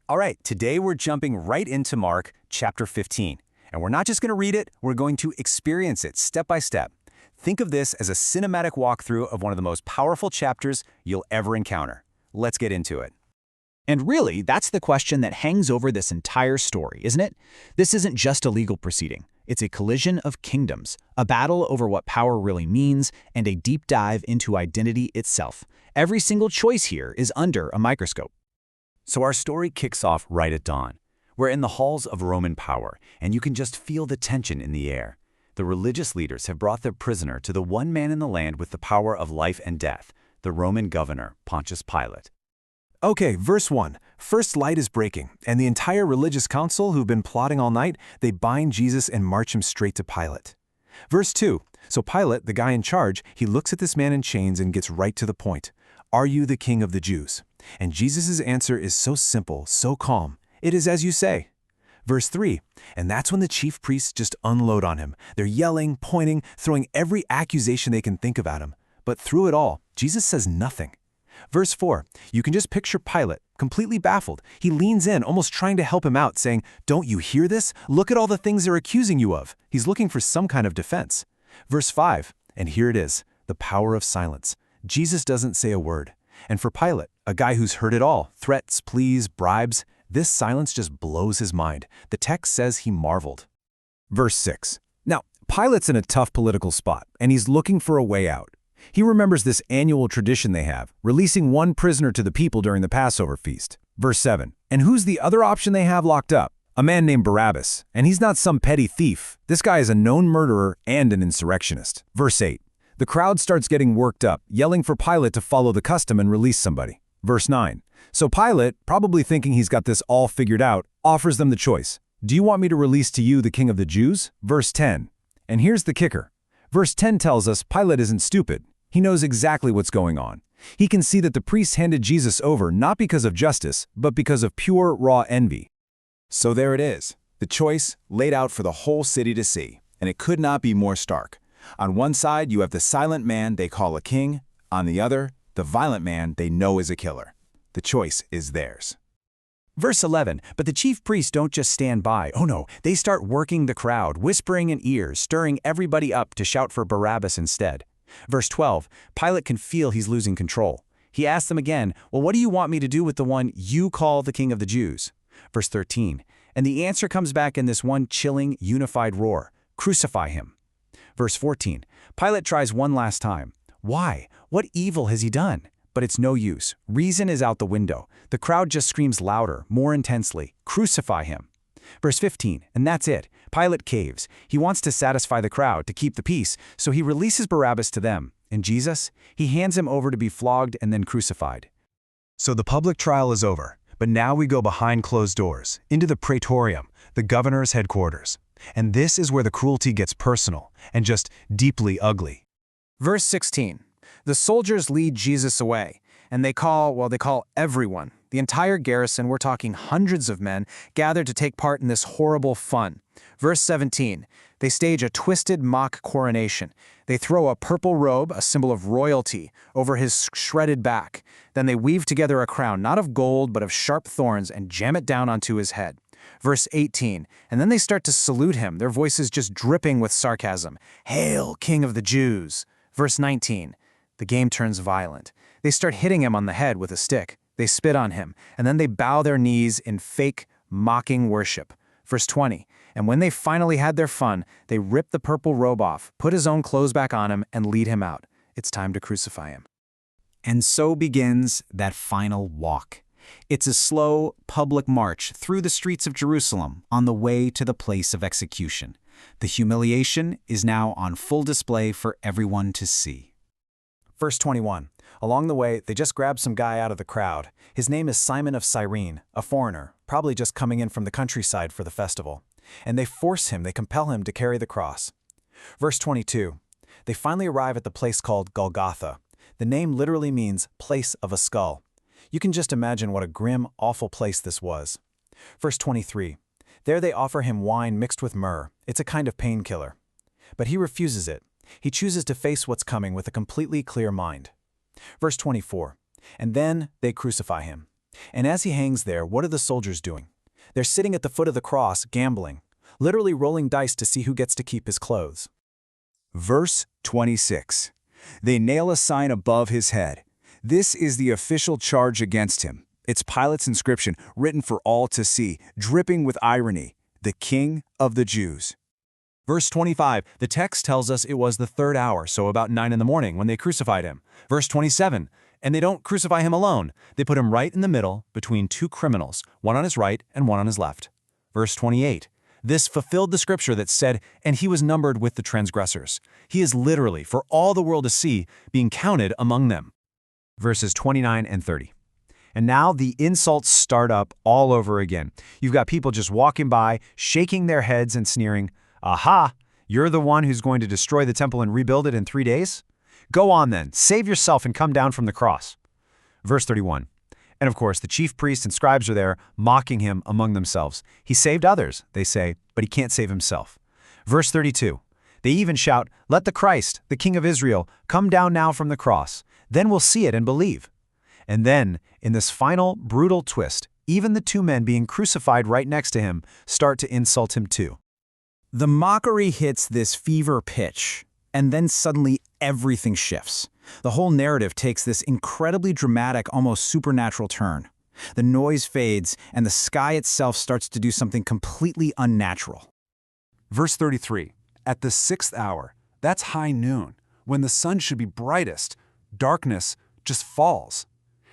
All right, today we're jumping right into Mark chapter 15. And we're not just going to read it, we're going to experience it step by step. Think of this as a cinematic walkthrough of one of the most powerful chapters you'll ever encounter. Let's get into it. And really, that's the question that hangs over this entire story, isn't it? This isn't just a legal proceeding. It's a collision of kingdoms, a battle over what power really means, and a deep dive into identity itself. Every single choice here is under a microscope. So our story kicks off right at dawn. We're in the halls of Roman power, and you can just feel the tension in the air. The religious leaders have brought their prisoner to the one man in the land with the power of life and death, the Roman governor, Pontius Pilate. Okay, verse 1. First light is breaking, and the entire religious council who've been plotting all night, they bind Jesus and march him straight to Pilate. Verse 2. So Pilate, the guy in charge, he looks at this man in chains and gets right to the point. Are you the king of the Jews? And Jesus' answer is so simple, so calm. It is as you say. Verse 3. And that's when the chief priests just unload on him. They're yelling, pointing, throwing every accusation they can think about him. But through it all, Jesus says nothing. Verse 4, you can just picture Pilate, completely baffled. He leans in, almost trying to help him out, saying, "Don't you hear this? Look at all the things they're accusing you of." He's looking for some kind of defense. Verse 5, and here it is, the power of silence. Jesus doesn't say a word. And for Pilate, a guy who's heard it all, threats, pleas, bribes, this silence just blows his mind. The text says he marveled. Verse 6, now, Pilate's in a tough political spot, and he's looking for a way out. He remembers this annual tradition they have, releasing one prisoner to the people during the Passover feast. Verse 7, and who's the other option they have locked up? A man named Barabbas, and he's not some petty thief. This guy is a known murderer and an insurrectionist. Verse 8, the crowd starts getting worked up, yelling for Pilate to follow the custom and release somebody. Verse 9, so Pilate, probably thinking he's got this all figured out, offers them the choice. Do you want me to release to you the king of the Jews? Verse 10, and here's the kicker. Verse 10 tells us Pilate isn't stupid. He knows exactly what's going on. He can see that the priests handed Jesus over not because of justice, but because of pure, raw envy. So there it is, the choice laid out for the whole city to see, and it could not be more stark. On one side, you have the silent man they call a king. On the other, the violent man they know is a killer. The choice is theirs. Verse 11, but the chief priests don't just stand by. Oh no, they start working the crowd, whispering in ears, stirring everybody up to shout for Barabbas instead. Verse 12, Pilate can feel he's losing control. He asks them again, well, what do you want me to do with the one you call the king of the Jews? Verse 13, and the answer comes back in this one chilling, unified roar, crucify him. Verse 14, Pilate tries one last time. Why? What evil has he done? But it's no use. Reason is out the window. The crowd just screams louder, more intensely, crucify him. Verse 15, and that's it. Pilate caves. He wants to satisfy the crowd, to keep the peace, so he releases Barabbas to them. And Jesus, he hands him over to be flogged and then crucified. So the public trial is over, but now we go behind closed doors, into the praetorium, the governor's headquarters. And this is where the cruelty gets personal and just deeply ugly. Verse 16, the soldiers lead Jesus away, and they call everyone. The entire garrison, we're talking hundreds of men, gathered to take part in this horrible fun. Verse 17, they stage a twisted mock coronation. They throw a purple robe, a symbol of royalty, over his shredded back. Then they weave together a crown, not of gold, but of sharp thorns, and jam it down onto his head. Verse 18, and then they start to salute him, their voices just dripping with sarcasm. Hail, King of the Jews! Verse 19, the game turns violent. They start hitting him on the head with a stick. They spit on him, and then they bow their knees in fake, mocking worship. Verse 20, and when they finally had their fun, they rip the purple robe off, put his own clothes back on him, and lead him out. It's time to crucify him. And so begins that final walk. It's a slow, public march through the streets of Jerusalem on the way to the place of execution. The humiliation is now on full display for everyone to see. Verse 21, along the way, they just grab some guy out of the crowd. His name is Simon of Cyrene, a foreigner, probably just coming in from the countryside for the festival. And they compel him to carry the cross. Verse 22, they finally arrive at the place called Golgotha. The name literally means place of a skull. You can just imagine what a grim, awful place this was. Verse 23, there they offer him wine mixed with myrrh. It's a kind of painkiller. But he refuses it. He chooses to face what's coming with a completely clear mind. Verse 24, and then they crucify him. And as he hangs there, what are the soldiers doing? They're sitting at the foot of the cross, gambling, literally rolling dice to see who gets to keep his clothes. Verse 26. They nail a sign above his head. This is the official charge against him. It's Pilate's inscription, written for all to see, dripping with irony, "The King of the Jews." Verse 25, the text tells us it was the third hour, so about 9 in the morning, when they crucified him. Verse 27, and they don't crucify him alone. They put him right in the middle between two criminals, one on his right and one on his left. Verse 28, this fulfilled the scripture that said, and he was numbered with the transgressors. He is literally, for all the world to see, being counted among them. Verses 29 and 30. And now the insults start up all over again. You've got people just walking by, shaking their heads and sneering, "Aha! You're the one who's going to destroy the temple and rebuild it in 3 days? Go on then, save yourself and come down from the cross." Verse 31. And of course, the chief priests and scribes are there, mocking him among themselves. He saved others, they say, but he can't save himself. Verse 32. They even shout, "Let the Christ, the King of Israel, come down now from the cross. Then we'll see it and believe." And then, in this final, brutal twist, even the two men being crucified right next to him start to insult him too. The mockery hits this fever pitch, and then suddenly everything shifts. The whole narrative takes this incredibly dramatic, almost supernatural turn. The noise fades, and the sky itself starts to do something completely unnatural. Verse 33, at the 6th hour, that's high noon, when the sun should be brightest, darkness just falls.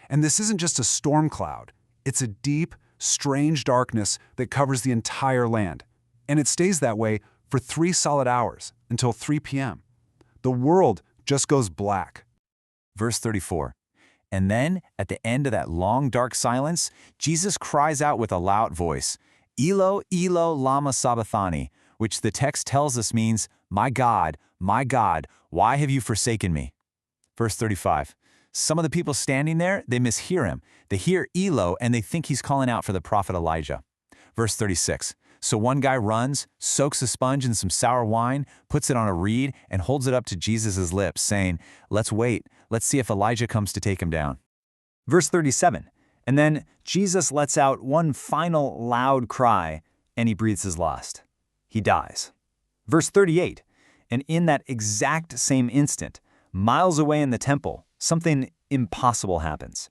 And this isn't just a storm cloud. It's a deep, strange darkness that covers the entire land. And it stays that way for 3 solid hours, until 3 p.m. The world just goes black. Verse 34. And then, at the end of that long, dark silence, Jesus cries out with a loud voice, "Elo, Elo, lama sabachthani," which the text tells us means, my God, why have you forsaken me?" Verse 35. Some of the people standing there, they mishear him. They hear Elo and they think he's calling out for the prophet Elijah. Verse 36. So one guy runs, soaks a sponge in some sour wine, puts it on a reed, and holds it up to Jesus' lips, saying, "Let's wait. Let's see if Elijah comes to take him down." Verse 37. And then Jesus lets out one final loud cry, and he breathes his last. He dies. Verse 38. And in that exact same instant, miles away in the temple, something impossible happens.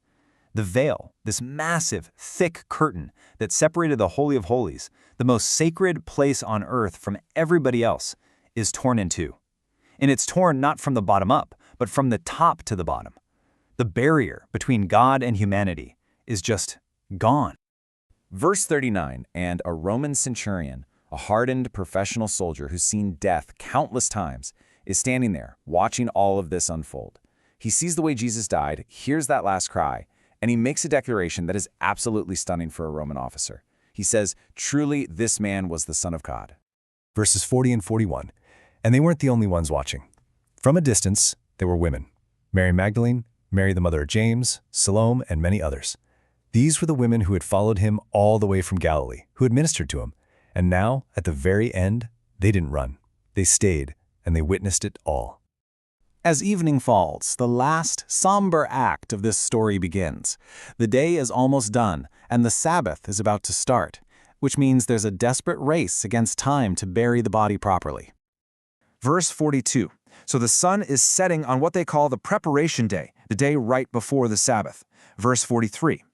The veil, this massive, thick curtain that separated the Holy of Holies, the most sacred place on earth from everybody else, is torn in two. And it's torn not from the bottom up, but from the top to the bottom. The barrier between God and humanity is just gone. Verse 39, and a Roman centurion, a hardened professional soldier who's seen death countless times, is standing there, watching all of this unfold. He sees the way Jesus died, hears that last cry, and he makes a declaration that is absolutely stunning for a Roman officer. He says, "Truly, this man was the Son of God." Verses 40 and 41. And they weren't the only ones watching. From a distance, there were women. Mary Magdalene, Mary the mother of James, Salome, and many others. These were the women who had followed him all the way from Galilee, who had ministered to him. And now, at the very end, they didn't run. They stayed, and they witnessed it all. As evening falls, the last somber act of this story begins. The day is almost done, and the Sabbath is about to start, which means there's a desperate race against time to bury the body properly. Verse 42. So the sun is setting on what they call the preparation day, the day right before the Sabbath. Verse 43.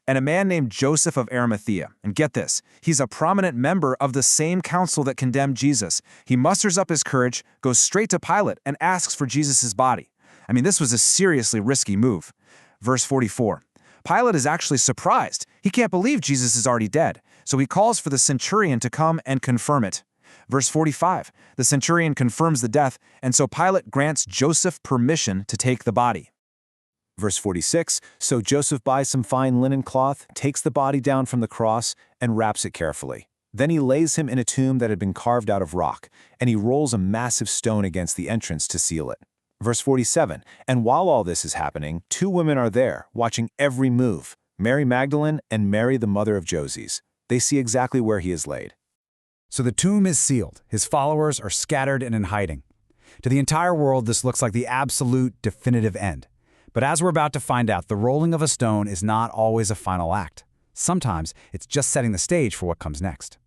And a man named Joseph of Arimathea, and get this, he's a prominent member of the same council that condemned Jesus. He musters up his courage, goes straight to Pilate, and asks for Jesus' body. I mean, this was a seriously risky move. Verse 44. Pilate is actually surprised. He can't believe Jesus is already dead, so he calls for the centurion to come and confirm it. Verse 45. The centurion confirms the death, and so Pilate grants Joseph permission to take the body. Verse 46, so Joseph buys some fine linen cloth, takes the body down from the cross, and wraps it carefully. Then he lays him in a tomb that had been carved out of rock, and he rolls a massive stone against the entrance to seal it. Verse 47, and while all this is happening, 2 women are there, watching every move, Mary Magdalene and Mary the mother of Joses. They see exactly where he is laid. So the tomb is sealed. His followers are scattered and in hiding. To the entire world, this looks like the absolute definitive end. But as we're about to find out, the rolling of a stone is not always a final act. Sometimes it's just setting the stage for what comes next.